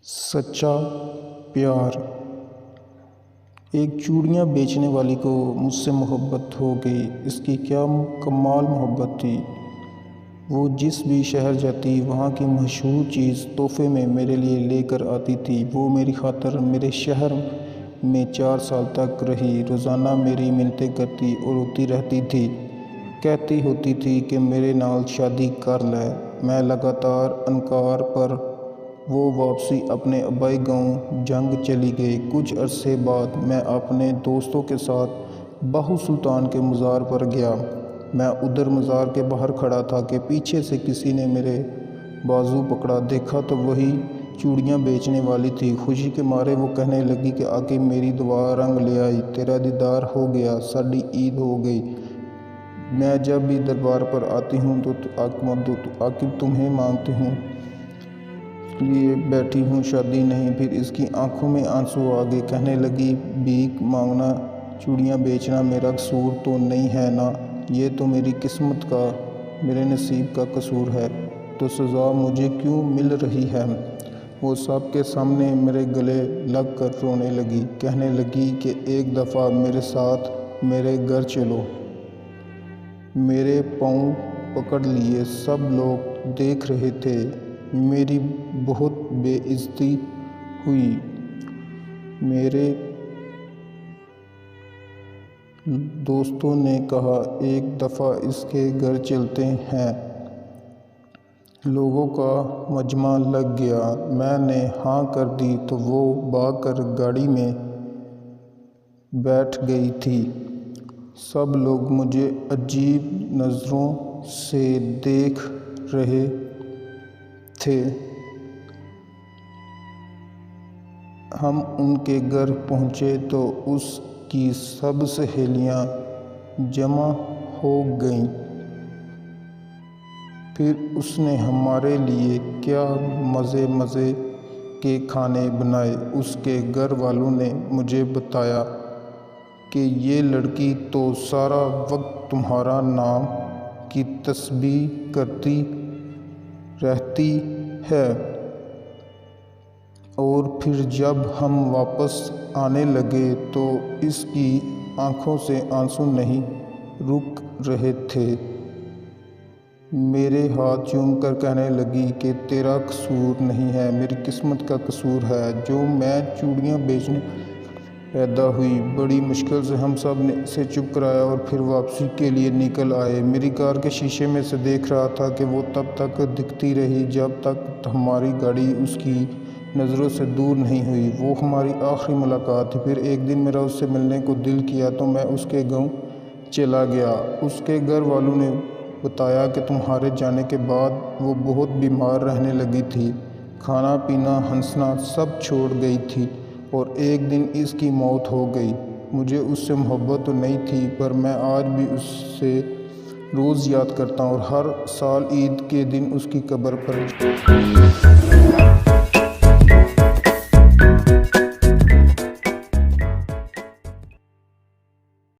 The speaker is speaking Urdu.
سچا پیار۔ ایک چوڑیاں بیچنے والی کو مجھ سے محبت ہو گئی۔ اس کی کیا کمال محبت تھی۔ وہ جس بھی شہر جاتی وہاں کی مشہور چیز تحفے میں میرے لیے لے کر آتی تھی۔ وہ میری خاطر میرے شہر میں 4 سال تک رہی۔ روزانہ میری منتیں کرتی اور روتی رہتی تھی۔ کہتی ہوتی تھی کہ میرے نال شادی کر لے۔ میں لگاتار انکار پر وہ واپسی اپنے آبائی گاؤں جنگ چلی گئی۔ کچھ عرصے بعد میں اپنے دوستوں کے ساتھ باہو سلطان کے مزار پر گیا۔ میں ادھر مزار کے باہر کھڑا تھا کہ پیچھے سے کسی نے میرے بازو پکڑا۔ دیکھا تو وہی چوڑیاں بیچنے والی تھی۔ خوشی کے مارے وہ کہنے لگی کہ آکے میری دعا رنگ لے آئی، تیرا دیدار ہو گیا، ساڈی عید ہو گئی۔ میں جب بھی دربار پر آتی ہوں تو آکے تمہیں مانگتی ہوں، لیے بیٹھی ہوں، شادی نہیں۔ پھر اس کی آنکھوں میں آنسو آ گئے۔ کہنے لگی، بھیک مانگنا، چوڑیاں بیچنا میرا قصور تو نہیں ہے نا، یہ تو میری قسمت کا، میرے نصیب کا قصور ہے، تو سزا مجھے کیوں مل رہی ہے؟ وہ سب کے سامنے میرے گلے لگ کر رونے لگی۔ کہنے لگی کہ ایک دفعہ میرے ساتھ میرے گھر چلو۔ میرے پاؤں پکڑ لیے۔ سب لوگ دیکھ رہے تھے۔ میری بہت بے عزتی ہوئی۔ میرے دوستوں نے کہا، ایک دفعہ اس کے گھر چلتے ہیں۔ لوگوں کا مجمع لگ گیا۔ میں نے ہاں کر دی تو وہ بھاگ کر گاڑی میں بیٹھ گئی تھی۔ سب لوگ مجھے عجیب نظروں سے دیکھ رہے تھے۔ ہم ان کے گھر پہنچے تو اس کی سب سہیلیاں جمع ہو گئیں۔ پھر اس نے ہمارے لیے کیا مزے کے کھانے بنائے۔ اس کے گھر والوں نے مجھے بتایا کہ یہ لڑکی تو سارا وقت تمہارا نام کی تسبیح کرتی رہتی ہے، اور پھر جب ہم واپس آنے لگے تو اس کی آنکھوں سے آنسو نہیں رک رہے تھے۔ میرے ہاتھ چوم کر کہنے لگی کہ تیرا قصور نہیں ہے، میری قسمت کا قصور ہے جو میں چوڑیاں بیچنے پیدا ہوئی۔ بڑی مشکل سے ہم سب نے اسے چپ کرایا اور پھر واپسی کے لیے نکل آئے۔ میری کار کے شیشے میں سے دیکھ رہا تھا کہ وہ تب تک دکھتی رہی جب تک ہماری گاڑی اس کی نظروں سے دور نہیں ہوئی۔ وہ ہماری آخری ملاقات تھی۔ پھر ایک دن میرا اس سے ملنے کو دل کیا تو میں اس کے گاؤں چلا گیا۔ اس کے گھر والوں نے بتایا کہ تمہارے جانے کے بعد وہ بہت بیمار رہنے لگی تھی، کھانا پینا ہنسنا سب چھوڑ گئی تھی، اور ایک دن اس کی موت ہو گئی۔ مجھے اس سے محبت تو نہیں تھی، پر میں آج بھی اسے روز یاد کرتا ہوں اور ہر سال عید کے دن اس کی قبر پر